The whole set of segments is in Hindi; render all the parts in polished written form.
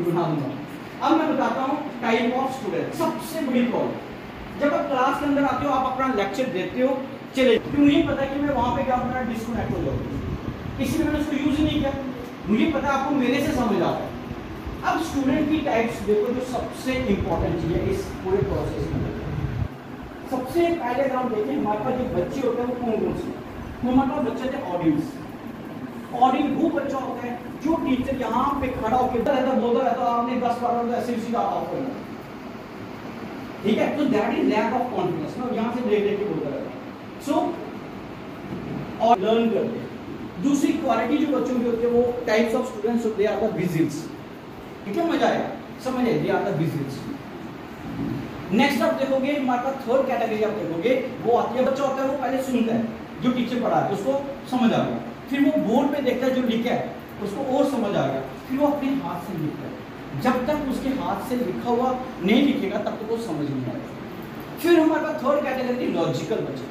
बना दूंगा। अब मैं बताता हूँ टाइप ऑफ स्टूडेंट। सबसे बड़ी प्रॉब्लम, जब आप क्लास के अंदर आते हो, आप अपना लेक्चर देते हो, चले, क्यों नहीं पता कि मैं वहां पे क्या मेरा डिस्कनेक्ट हो जाऊंगा, इसलिए मैंने उसको यूज ही नहीं किया। मुझे पता आपको मेरे से समझ आ रहा है। अब स्टूडेंट की टाइप्स देखो, जो सबसे इंपॉर्टेंट चीज है इस पूरे प्रोसेस में। सबसे पहले अगर हम देखें हमारे पास जो बच्चे होते हैं वो कौन कौन से, तो हमारे पास बच्चे थे ऑडियंस। ऑडियंस वो बच्चा होता है जो टीचर यहाँ पे खड़ा होकर बोलता रहता है, आपने 10 बार ऐसे उसी का ऑफ करना, ठीक है, तो that is lack of confidence ना, यहाँ से देख देख के बोलता रहता है। सो और लर्न करते हैं। दूसरी क्वालिटी जो बच्चों की होती है वो टाइप्स ऑफ स्टूडेंट्स होते हैं, आर द विजिल्स, ठीक है, मजा आएगा, समझ they are the visuals. Next आप देखोगे हमारे पास थर्ड कैटेगरी आप देखोगे, वो आती है, बच्चा होता है वो पहले सुनता है जो टीचर पढ़ा है उसको समझ आ गया, फिर वो बोर्ड पे देखता है जो लिखा है उसको और समझ आ गया, फिर वो अपने हाथ से लिखता है। जब तक उसके हाथ से लिखा हुआ नहीं लिखेगा तब तक वो समझ नहीं आएगा। फिर हमारे पास थर्ड कैटेगरी लॉजिकल बच्चा।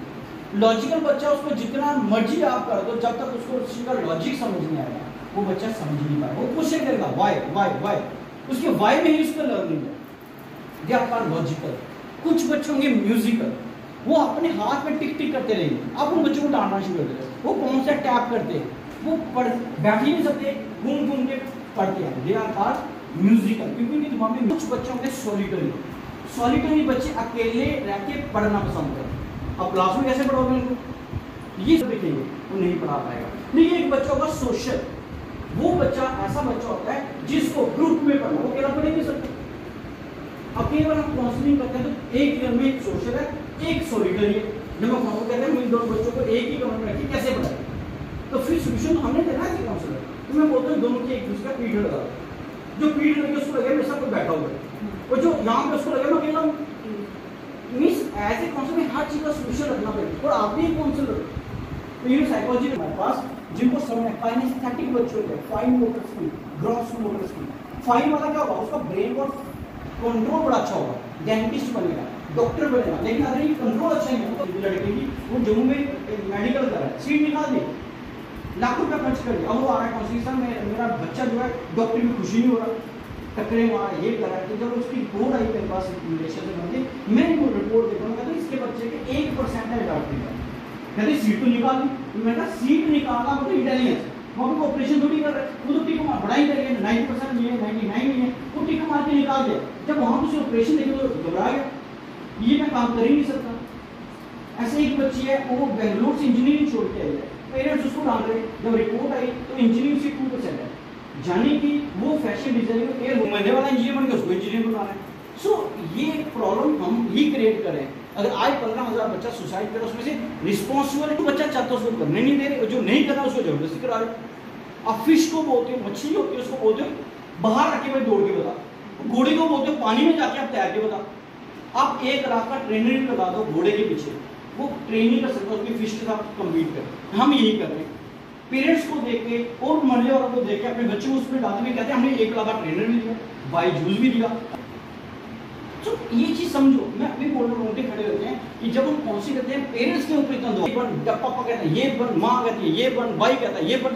लॉजिकल बच्चा, उसको जितना मर्जी आप कर दो, जब तक उसको उसका लॉजिक समझ नहीं आएगा वो बच्चा समझ नहीं पाएगा, वो क्वेश्चन करेगा वाई वाई वाई, उसके वाई में ही उसका लर्निंग है। They are logical. कुछ बच्चे होंगे म्यूजिकल, वो अपने हाथ में टिक टिक करते रहेंगे, आप उन बच्चों को डांटना शुरू कर देते हैं, वो कौन सा टैप करते हैं, वो पढ़ बैठ ही नहीं सकते, घूम घूम के पढ़ते हैं। दे आर म्यूजिकल, क्योंकि उनके दिमाग में कुछ बच्चे होंगे सॉलिटरी। सॉलिटरी बच्चे अकेले रह के पढ़ना पसंद करते हैं। अब क्लास में कैसे पढ़ोगे उनको, ये देखेंगे वो नहीं पढ़ा पाएगा। लेकिन एक बच्चा होगा सोशल, वो बच्चा ऐसा बच्चा होता है जिसको ग्रुप में पढ़ना, वो अकेला पढ़ नहीं सकते। अकेले हम काउंसलिंग करते हैं तो एक ईयर में एक सोशल है, एक सॉलिटरी है। जब हम कहते हैं इन दोनों बच्चों को एक ही कमरे में रखिए कैसे पढ़ाएं, तो फिर सोल्यूशन तो हमने देना है काउंसलर। तो मैं बोलता हूँ दोनों के एक दूसरे का पीरियड लगा, जो पीरियड लगे उसको लगे मेरे साथ कोई बैठा हुआ है, और जो यहाँ पे उसको लगे मैं अकेला हूँ। मीन्स एज ए काउंसलर में हर चीज का सोल्यूशन रखना पड़ेगा, और आप भी एक काउंसलर। तो ये साइकोलॉजी हमारे पास जिनको समझ काइनेस्थेटिक बच्चे होते हैं, fine motor skill, gross motor skill. Fine वाला क्या होगा, उसका ब्रेन और कंट्रोल बड़ा अच्छा होगा, डेंटिस्ट बनेगा, डॉक्टर बनेगा। लेकिन अगर ये कंट्रोल अच्छा नहीं होगा, तो लड़के की वो जम्मू में मेडिकल कर रहा है, सीट निकाल दी, लाखों रुपया खर्च कर दिया, अब वो आ रहा है काउंसलिंग में, मेरा बच्चा जो है डॉक्टर में खुशी नहीं हो रहा, टकरे मारा, ये कर रहा है। तो जब उसकी रिपोर्ट आई मेरे पास मैं वो रिपोर्ट देखा, मैं इसके बच्चे के 1% है डॉक्टर का, कहते सीट तो निकाल दी। तो मैंने कहा सीट निकालना मतलब इंटेलिजेंस, वहाँ पे ऑपरेशन थोड़ी कर रहे हैं, वो तो टीका मार बड़ा ही करिए, 90% नहीं है, 99 नहीं है, वो टीका मार के निकाल दिया। जब वहाँ पे ऑपरेशन देखे तो घबरा गया, ये मैं काम कर ही नहीं सकता। ऐसे एक बच्ची है, वो बेंगलोर से इंजीनियरिंग छोड़ के आई है, पेरेंट्स उसको डाल रहे, जब रिपोर्ट आई तो इंजीनियरिंग से 2% है, जाने की वो फैशन डिजाइनिंग एयर बनने वाला इंजीनियर बन गया, उसको इंजीनियर बनाना है। सो ये प्रॉब्लम हम ही क्रिएट करें। अगर आज 15,000 बच्चा सुसाइड करे, उसमें से रिस्पॉन्सिबल बच्चा चाहता है उसको करने नहीं दे रहे, जो नहीं कर रहा उसको जबरदस्ती करा रहे। अब फिश को बोलते हो, मछली होती है उसको बोलते हो बाहर रखे हुए दौड़ के बता, घोड़े को बोलते हो पानी में जाके आप तैर के बता। आप 1 लाख का ट्रेनर भी लगा दो घोड़े के पीछे, वो ट्रेनिंग कर सकता है, उसकी फिश के साथ कम्पीट कर। हम यही कर रहे हैं, पेरेंट्स को देख के और मरने वालों को देख के अपने बच्चे को उसमें डालते हुए कहते हैं हमने 1 लाख का ट्रेनर भी दिया, बाईजूस भी दिया। तो ये चीज समझो, मैं अभी बोल रहा हूँ, रोटे खड़े होते हैं कि जब हम काउंसलिंग करते हैं पेरेंट्स के ऊपर इतना दो, पापा कहता है ये बन, माँ कहती है ये बन, भाई कहता है ये बन,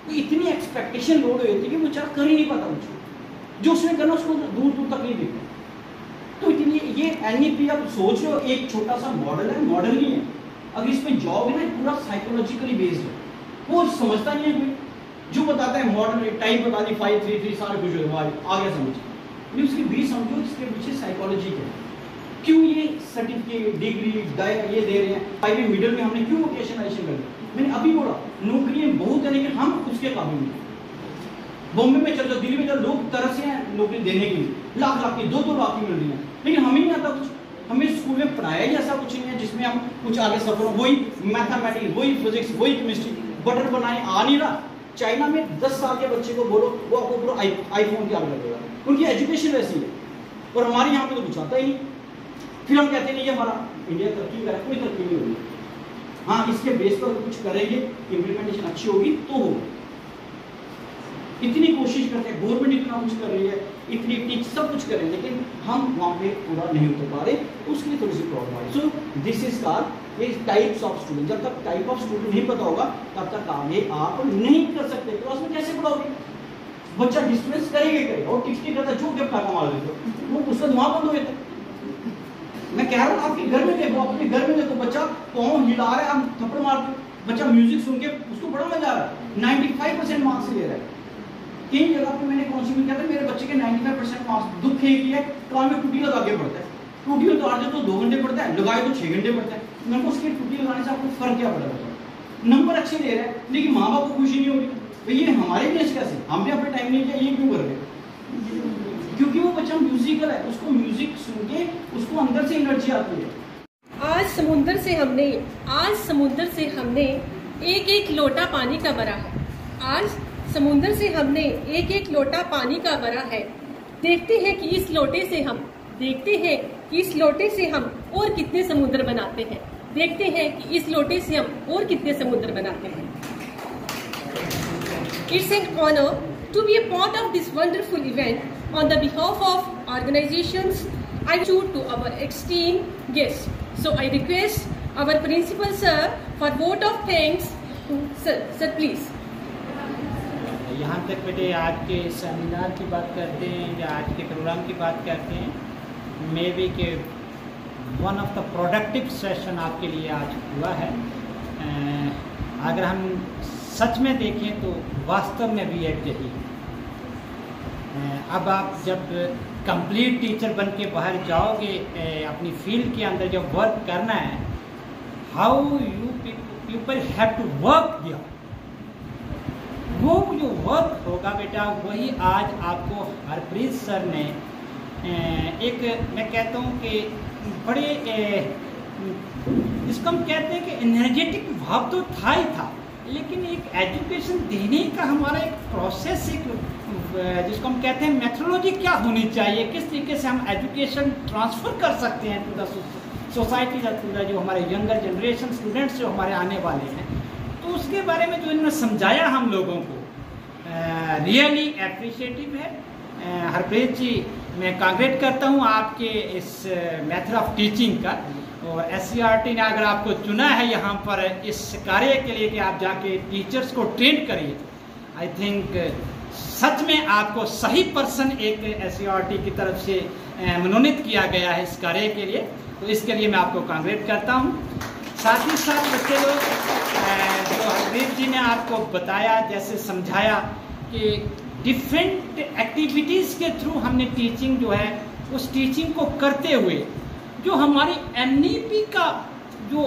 तो इतनी एक्सपेक्टेशन लोड हो जाती है कि वो बेचारा कर ही नहीं पाता कुछ, जो उसने करना उसको दूर दूर तक नहीं देखता। तो इतनी ये एनईपी आप सोच रहे हो एक छोटा सा मॉडल है, मॉडल नहीं है। अगर इसमें जॉब है ना, पूरा साइकोलॉजिकली बेस्ड है, वो समझता नहीं है कोई, जो बताता है मॉडल टाइप बता दी 5 3 3 सारे कुछ आ गया समझ, उसकी भी समझो इसके पीछे साइकोलॉजी है, क्यों ये सर्टिफिकेट डिग्री ये दे रहे हैं, प्राइवेट मिडिल में हमने क्यों वोकेशनलाइजेशन कर दिया। मैंने अभी बोला नौकरियां बहुत है लेकिन हम उसके काबिल नहीं। बॉम्बे में चल जाओ, दिल्ली में चल, लोग तरस हैं नौकरी देने के लिए, लाख लाख की 2-2 लाख की मिल रही है, लेकिन हमें नहीं आता कुछ। हमें स्कूल में पढ़ाया ही ऐसा कुछ नहीं है जिसमें हम कुछ आगे सफर, वही मैथमेटिक्स, वही फिजिक्स, वही केमिस्ट्री, बटर बनाए आ नहीं रहा। चाइना में 10 साल के बच्चे को बोलो, वो आपको पूरा आईफोन की आग लगेगा, उनकी एजुकेशन वैसी है, और हमारे यहाँ पे तो कुछ आता ही नहीं। फिर हम कहते नहीं हमारा इंडिया तरक्की करे, कोई तरक्की नहीं होगी। हाँ, इसके बेस पर कुछ करेंगे, इम्प्लीमेंटेशन अच्छी होगी तो होगी। इतनी कोशिश करते हैं, गवर्नमेंट इतना कुछ कर रही है, इतनी टीच सब कुछ कर रहे हैं, लेकिन हम वहाँ पे पूरा नहीं उतर पा रहे, उसके लिए थोड़ी सी प्रॉब्लम आई। सो दिस इज कॉल्ड ये टाइप्स ऑफ स्टूडेंट। जब तक टाइप ऑफ स्टूडेंट नहीं पता होगा तब तक आगे आप नहीं कर सकते। क्लास में कैसे पढ़ाओगे? बच्चा डिस्टर्बेंस करेगा और टिक टिक करता चुप के फाका मार देते वो उसका दिमाग बंद हो जाता है। मैं कह रहा हूँ आपके घर में देखो, अपने घर में देखो, बच्चा पाँव हिला रहा है, हम थप्पड़ मारते हैं, बच्चा म्यूजिक सुन के उसको बड़ा मजा आ रहा है, 95% मार्क्स ले रहा है। तीन जगह पे मैंने काउंसलिंग किया था, मेरे बच्चे के 95% मार्क्स। दुख एक ही है, कान में टूटी लगा के पड़ता है, टूटी उतार दे तो 2 घंटे पड़ता है, लगाए तो 6 घंटे पड़ता है। मैं को उसकी टूटी लगाने से आपको फर्क क्या पड़ेगा? नंबर अच्छे ले रहा है लेकिन माँ बाप को खुशी नहीं हो रही, भाई ये हमारे देश कैसे, हमने अपने टाइम नहीं किया, ये क्यों कर रहे? क्योंकि वो बच्चा म्यूजिकल है, उसको म्यूजिक सुन के उसको अंदर से एनर्जी आती है। आज समुंदर से हमने एक एक लोटा पानी का भरा है। आज समुंदर से हमने एक एक लोटा पानी का भरा है। देखते हैं कि इस लोटे से हम और कितने समुद्र बनाते हैं। देखते हैं कि इस लोटे से हम और कितने समुद्र बनाते हैं। It's an honor to be a part of this wonderful event. On the behalf of organizations, I choose to our esteemed guests. So I request our principal sir for vote of thanks. Sir, please. यहाँ तक बेटे आज के सेमिनार की बात करते हैं या आज के प्रोग्राम की बात करते हैं, मे बी के one of the productive session आपके लिए आज हुआ है। अगर हम सच में देखें तो वास्तव में भी एक यही है। अब आप जब कंप्लीट टीचर बन के बाहर जाओगे, अपनी फील्ड के अंदर जब वर्क करना है, how you people have to work here, वो जो वर्क होगा बेटा वही आज आपको हरप्रीत सर ने एक, मैं कहता हूँ कि बड़े जिसको हम कहते हैं कि एनर्जेटिक भाव तो था ही था, लेकिन एक एजुकेशन देने का हमारा एक प्रोसेस, एक जिसको हम कहते हैं मेथोडोलॉजी क्या होनी चाहिए, किस तरीके से हम एजुकेशन ट्रांसफ़र कर सकते हैं टू द सोसाइटी, टू द जो हमारे यंगर जनरेशन स्टूडेंट्स जो हमारे आने वाले हैं, तो उसके बारे में जो इन्होंने समझाया हम लोगों को रियली अप्रिशिएटिव है। हरप्रीत जी, मैं कांग्रेट करता हूँ आपके इस मेथड ऑफ टीचिंग का, और SCERT ने अगर आपको चुना है यहाँ पर इस कार्य के लिए कि आप जाके टीचर्स को ट्रेन करिए, आई थिंक सच में आपको सही पर्सन एक SCERT की तरफ से मनोनीत किया गया है इस कार्य के लिए, तो इसके लिए मैं आपको कांग्रेट करता हूँ। साथ ही साथ बच्चे लोग जो हरप्रीत जी ने आपको बताया, जैसे समझाया कि डिफरेंट एक्टिविटीज़ के थ्रू हमने टीचिंग जो है उस टीचिंग को करते हुए जो हमारी NEP का जो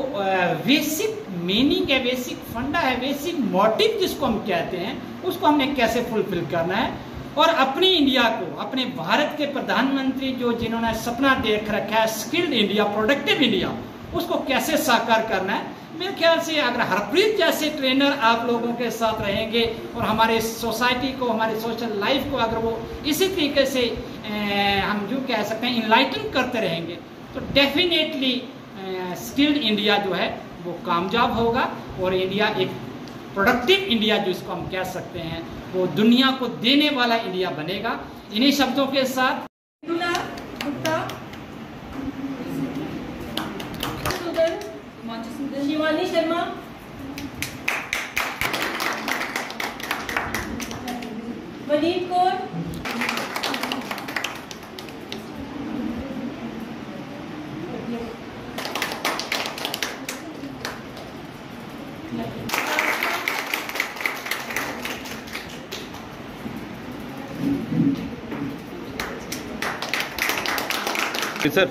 बेसिक मीनिंग है, बेसिक फंडा है, बेसिक मोटिव जिसको हम कहते हैं, उसको हमने कैसे फुलफिल करना है, और अपनी इंडिया को, अपने भारत के प्रधानमंत्री जो जिन्होंने सपना देख रखा है स्किल्ड इंडिया, प्रोडक्टिव इंडिया, उसको कैसे साकार करना है। मेरे ख्याल से अगर हरप्रीत जैसे ट्रेनर आप लोगों के साथ रहेंगे और हमारे सोसाइटी को, हमारे सोशल लाइफ को अगर वो इसी तरीके से हम जो कह सकते हैं इनलाइटन करते रहेंगे, तो डेफिनेटली स्किल्ड इंडिया जो है वो कामयाब होगा, और इंडिया एक प्रोडक्टिव इंडिया जो इसको हम कह सकते हैं वो दुनिया को देने वाला इंडिया बनेगा। इन्हीं शब्दों के साथ शिवानी शर्मा, वनीत कौर, सर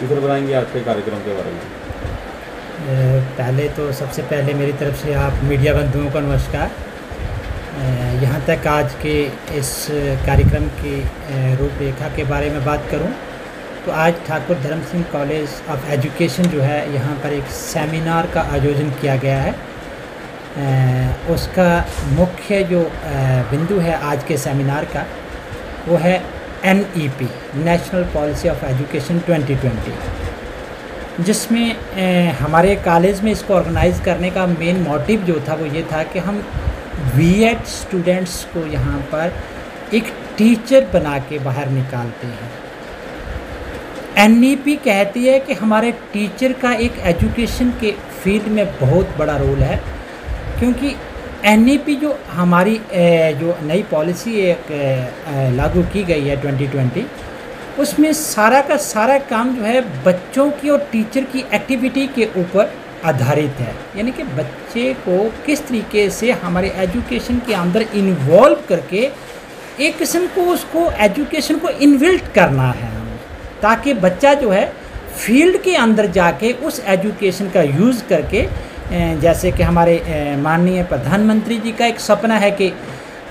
इधर बताएंगे आज के कार्यक्रम के बारे में। पहले तो सबसे पहले मेरी तरफ से आप मीडिया बंधुओं को नमस्कार। यहाँ तक आज के इस कार्यक्रम की रूपरेखा के बारे में बात करूँ तो आज ठाकुर धर्म सिंह कॉलेज ऑफ एजुकेशन जो है यहाँ पर एक सेमिनार का आयोजन किया गया है। उसका मुख्य जो बिंदु है आज के सेमिनार का वो है NEP, national policy of education 2020। जिसमें हमारे कॉलेज में इसको ऑर्गेनाइज़ करने का मेन मोटिव जो था वो ये था कि हम बीएड स्टूडेंट्स को यहाँ पर एक टीचर बना के बाहर निकालते हैं। एनईपी कहती है कि हमारे टीचर का एक एजुकेशन के फील्ड में बहुत बड़ा रोल है, क्योंकि एनईपी जो हमारी जो नई पॉलिसी एक लागू की गई है 2020, उसमें सारा का सारा काम जो है बच्चों की और टीचर की एक्टिविटी के ऊपर आधारित है। यानी कि बच्चे को किस तरीके से हमारे एजुकेशन के अंदर इन्वॉल्व करके एक किस्म को उसको एजुकेशन को इन्विल्ट करना है, ताकि बच्चा जो है फील्ड के अंदर जाके उस एजुकेशन का यूज़ करके, जैसे कि हमारे माननीय प्रधानमंत्री जी का एक सपना है कि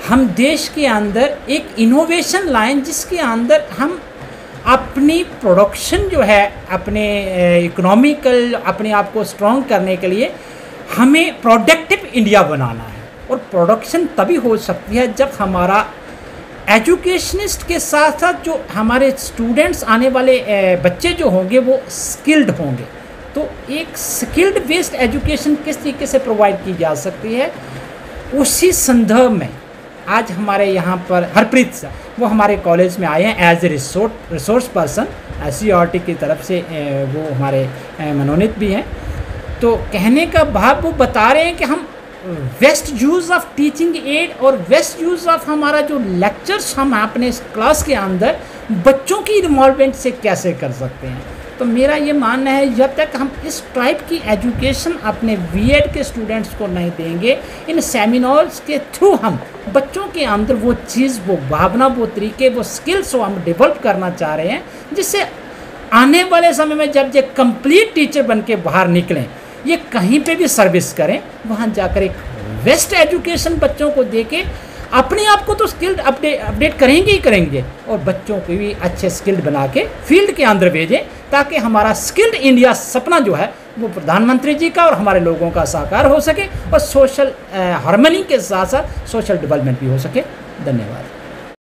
हम देश के अंदर एक इनोवेशन लाइन जिसके अंदर हम अपनी प्रोडक्शन जो है अपने इकोनॉमिकल अपने आप को स्ट्रॉन्ग करने के लिए हमें प्रोडक्टिव इंडिया बनाना है। और प्रोडक्शन तभी हो सकती है जब हमारा एजुकेशनिस्ट के साथ साथ जो हमारे स्टूडेंट्स आने वाले बच्चे जो होंगे वो स्किल्ड होंगे। तो एक स्किल्ड बेस्ड एजुकेशन किस तरीके से प्रोवाइड की जा सकती है, उसी संदर्भ में आज हमारे यहाँ पर हरप्रीत सर वो हमारे कॉलेज में आए हैं as a resource person, SCRT की तरफ से वो हमारे मनोनीत भी हैं। तो कहने का भाव वो बता रहे हैं कि हम best use of teaching add और बेस्ट यूज़ ऑफ हमारा जो लेक्चर्स हम अपने क्लास के अंदर बच्चों की इन्वॉल्वमेंट से कैसे कर सकते हैं। तो मेरा ये मानना है जब तक हम इस टाइप की एजुकेशन अपने बीएड के स्टूडेंट्स को नहीं देंगे, इन सेमिनार्स के थ्रू हम बच्चों के अंदर वो चीज़, वो भावना, वो तरीके, वो स्किल्स को हम डेवलप करना चाह रहे हैं, जिससे आने वाले समय में जब ये कंप्लीट टीचर बन के बाहर निकलें, ये कहीं पे भी सर्विस करें, वहाँ जाकर एक बेस्ट एजुकेशन बच्चों को दे के अपने आप को तो स्किल्ड अपडेट करेंगे ही करेंगे, और बच्चों को भी अच्छे स्किल्ड बना के फील्ड के अंदर भेजें, ताकि हमारा स्किल्ड इंडिया सपना जो है वो प्रधानमंत्री जी का और हमारे लोगों का साकार हो सके, और सोशल हार्मनी के साथ साथ सोशल डेवलपमेंट भी हो सके। धन्यवाद।